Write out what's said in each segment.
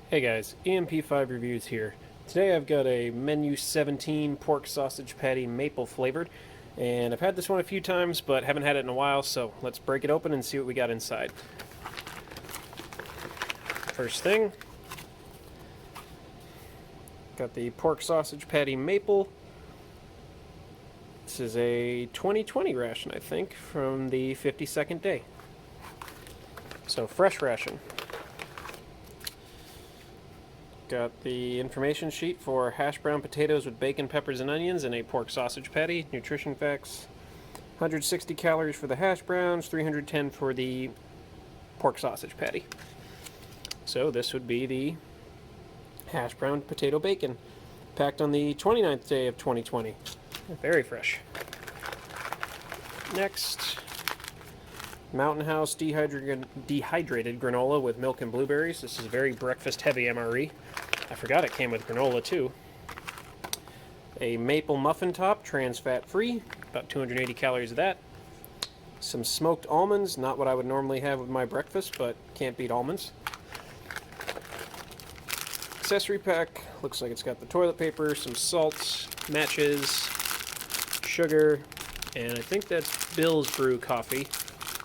Hey guys, EMP5 Reviews here. Today I've got a Menu 17 pork sausage patty maple flavored, and I've had this one a few times but haven't had it in a while, so let's break it open and see what we got inside. First thing, got the pork sausage patty maple. This is a 2020 ration, I think, from the 52nd day. So fresh ration. Got the information sheet for hash brown potatoes with bacon, peppers, and onions and a pork sausage patty. Nutrition facts: 160 calories for the hash browns, 310 for the pork sausage patty. So this would be the hash brown potato bacon, packed on the 29th day of 2020. Very fresh. Next, Mountain House dehydrated granola with milk and blueberries. This is very breakfast heavy MRE. I forgot it came with granola too. A maple muffin top, trans fat free, about 280 calories of that. Some smoked almonds, not what I would normally have with my breakfast, but can't beat almonds. Accessory pack, looks like it's got the toilet paper, some salts, matches, sugar, and I think that's Bill's Brew coffee.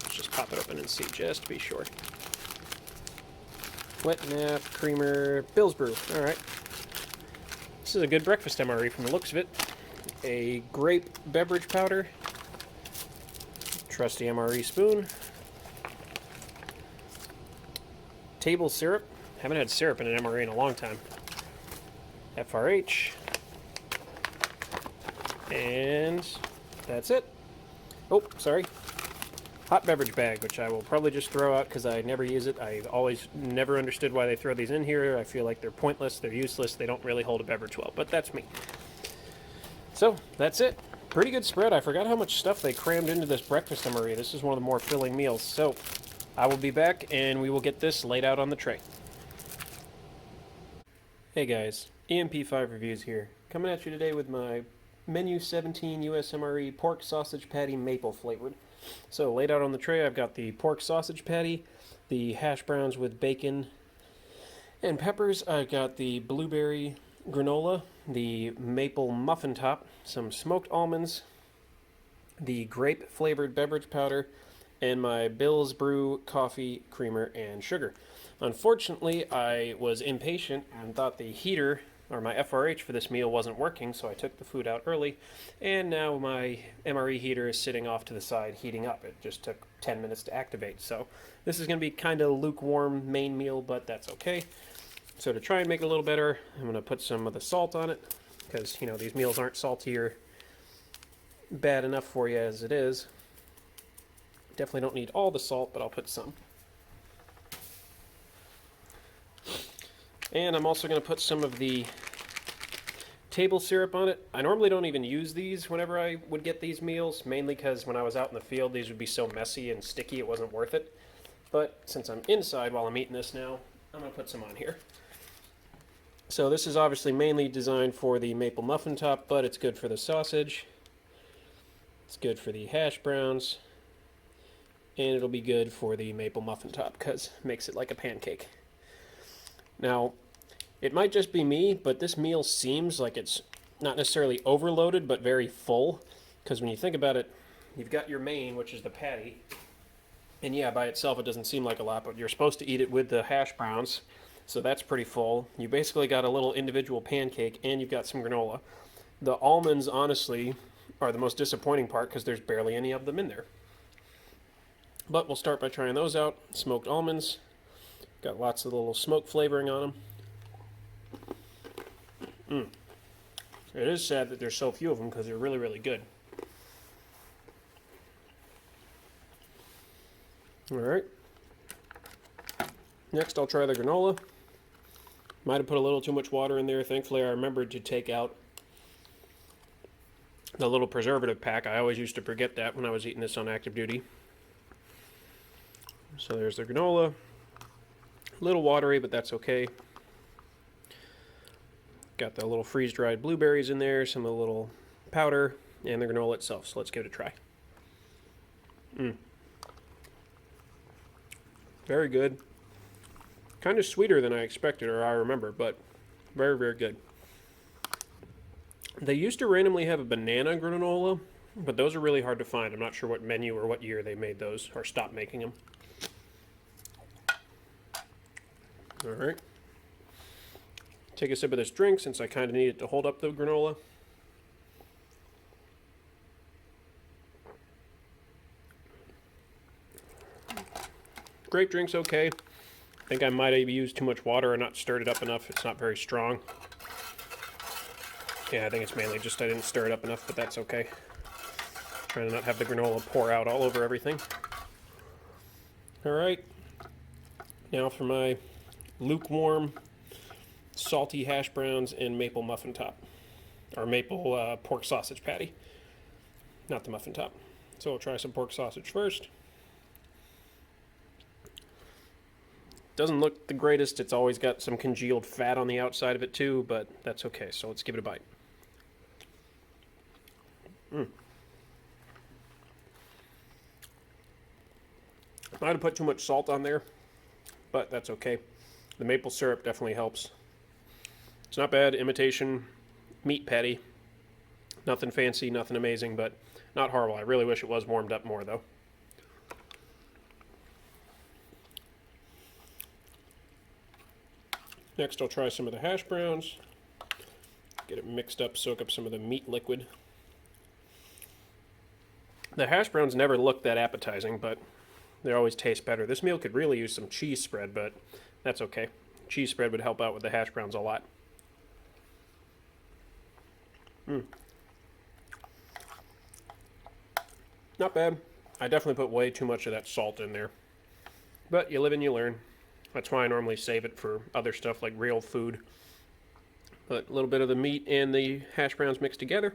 Let's just pop it open and see just to be sure. Wet nap, creamer, Bill's Brew. Alright. This is a good breakfast MRE from the looks of it. A grape beverage powder. Trusty MRE spoon. Table syrup. Haven't had syrup in an MRE in a long time. FRH. And that's it. Oh, sorry. Hot beverage bag, which I will probably just throw out because I never use it. I always never understood why they throw these in here. I feel like they're pointless, they're useless, they don't really hold a beverage well, but that's me. So, that's it. Pretty good spread. I forgot how much stuff they crammed into this breakfast MRE. This is one of the more filling meals. So, I will be back and we will get this laid out on the tray. Hey guys, EMP5 Reviews here. Coming at you today with my Menu 17 US MRE pork sausage patty maple flavored. So laid out on the tray, I've got the pork sausage patty, the hash browns with bacon and peppers. I've got the blueberry granola, the maple muffin top, some smoked almonds, the grape flavored beverage powder, and my Bill's Brew coffee, creamer, and sugar. Unfortunately, I was impatient and thought the heater or my FRH for this meal wasn't working, so I took the food out early, and now my MRE heater is sitting off to the side heating up. It just took 10 minutes to activate, so this is going to be kind of lukewarm main meal, but that's okay. So to try and make it a little better, I'm going to put some of the salt on it, because, you know, these meals aren't salty or bad enough for you as it is. Definitely don't need all the salt, but I'll put some. And I'm also going to put some of the table syrup on it. I normally don't even use these whenever I would get these meals, mainly because when I was out in the field, these would be so messy and sticky it wasn't worth it. But since I'm inside while I'm eating this now, I'm going to put some on here. So this is obviously mainly designed for the maple muffin top, but it's good for the sausage. It's good for the hash browns. And it'll be good for the maple muffin top because it makes it like a pancake. Now, it might just be me, but this meal seems like it's not necessarily overloaded, but very full. Because when you think about it, you've got your main, which is the patty. And yeah, by itself it doesn't seem like a lot, but you're supposed to eat it with the hash browns. So that's pretty full. You basically got a little individual pancake, and you've got some granola. The almonds, honestly, are the most disappointing part because there's barely any of them in there. But we'll start by trying those out. Smoked almonds. Got lots of little smoke flavoring on them. It is sad that there's so few of them because they're really, really good. Alright. Next I'll try the granola. Might have put a little too much water in there. Thankfully I remembered to take out the little preservative pack. I always used to forget that when I was eating this on active duty. So there's the granola. A little watery, but that's okay. Got the little freeze-dried blueberries in there, some of the little powder, and the granola itself. So let's give it a try. Very good. Kind of sweeter than I expected or I remember, but very, very good. They used to randomly have a banana granola, but those are really hard to find. I'm not sure what menu or what year they made those or stopped making them. All right. Take a sip of this drink since I kind of need it to hold up the granola. Grape drink's okay. I think I might have used too much water or not stirred it up enough. It's not very strong. Yeah, I think it's mainly just I didn't stir it up enough, but that's okay. Trying to not have the granola pour out all over everything. All right. Now for my lukewarm, salty hash browns and maple muffin top. Or maple pork sausage patty. Not the muffin top. So we'll try some pork sausage first. Doesn't look the greatest. It's always got some congealed fat on the outside of it too, but that's okay. So let's give it a bite. Might have put too much salt on there, but that's okay. The maple syrup definitely helps. It's not bad. Imitation meat patty. Nothing fancy, nothing amazing, but not horrible. I really wish it was warmed up more though. Next I'll try some of the hash browns. Get it mixed up, soak up some of the meat liquid. The hash browns never look that appetizing, but they always taste better. This meal could really use some cheese spread, but that's okay. Cheese spread would help out with the hash browns a lot. Not bad. I definitely put way too much of that salt in there. But you live and you learn. That's why I normally save it for other stuff like real food. But a little bit of the meat and the hash browns mixed together.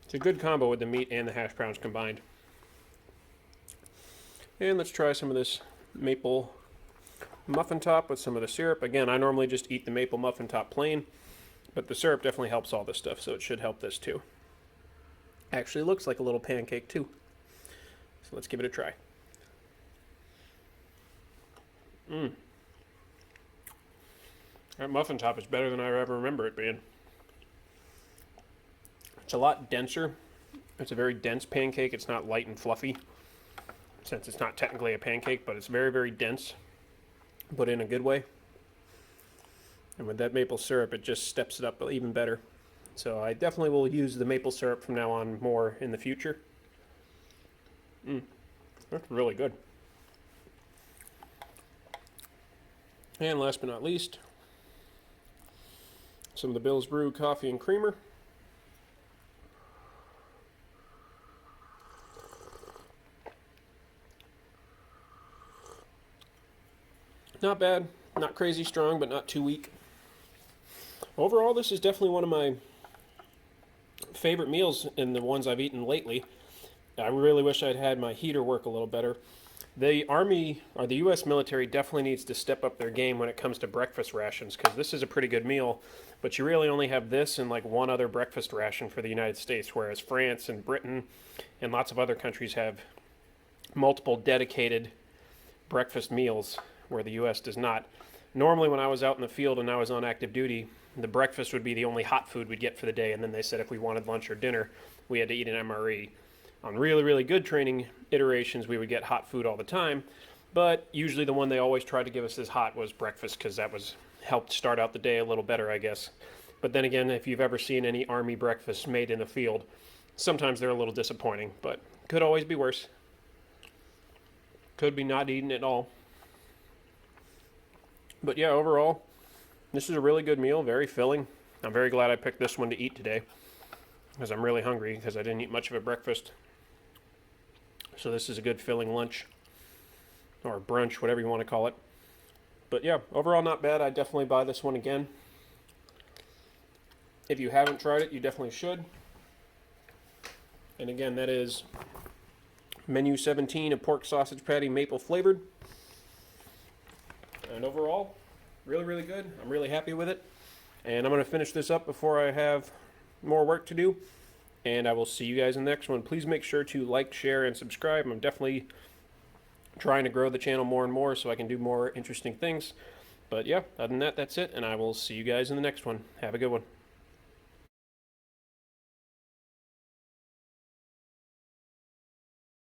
It's a good combo with the meat and the hash browns combined. And let's try some of this maple muffin top with some of the syrup. Again, I normally just eat the maple muffin top plain, but the syrup definitely helps all this stuff, so it should help this too. Actually looks like a little pancake too. So let's give it a try. That muffin top is better than I ever remember it being. It's a lot denser. It's a very dense pancake. It's not light and fluffy, since it's not technically a pancake, but it's very, very dense, but in a good way. And with that maple syrup, it just steps it up even better. So I definitely will use the maple syrup from now on more in the future. That's really good. And last but not least, some of the Bill's Brew coffee and creamer. Not bad, not crazy strong, but not too weak. Overall, this is definitely one of my favorite meals in the ones I've eaten lately. I really wish I'd had my heater work a little better. The Army, or the U.S. military, definitely needs to step up their game when it comes to breakfast rations, because this is a pretty good meal, but you really only have this and like one other breakfast ration for the United States, whereas France and Britain and lots of other countries have multiple dedicated breakfast meals, where the U.S. does not. Normally when I was out in the field and I was on active duty, the breakfast would be the only hot food we'd get for the day, and then they said if we wanted lunch or dinner, we had to eat an MRE. On really, really good training iterations, we would get hot food all the time, but usually the one they always tried to give us as hot was breakfast, because that was helped start out the day a little better, I guess. But then again, if you've ever seen any Army breakfasts made in the field, sometimes they're a little disappointing, but could always be worse. Could be not eaten at all. But yeah, overall, this is a really good meal, very filling. I'm very glad I picked this one to eat today, because I'm really hungry because I didn't eat much of a breakfast. So this is a good filling lunch, or brunch, whatever you want to call it. But yeah, overall not bad. I'd definitely buy this one again. If you haven't tried it, you definitely should. And again, that is Menu 17, a pork sausage patty, maple flavored. And overall, really, really good. I'm really happy with it. And I'm going to finish this up before I have more work to do. And I will see you guys in the next one. Please make sure to like, share, and subscribe. I'm definitely trying to grow the channel more and more so I can do more interesting things. But yeah, other than that, that's it, and I will see you guys in the next one. Have a good one.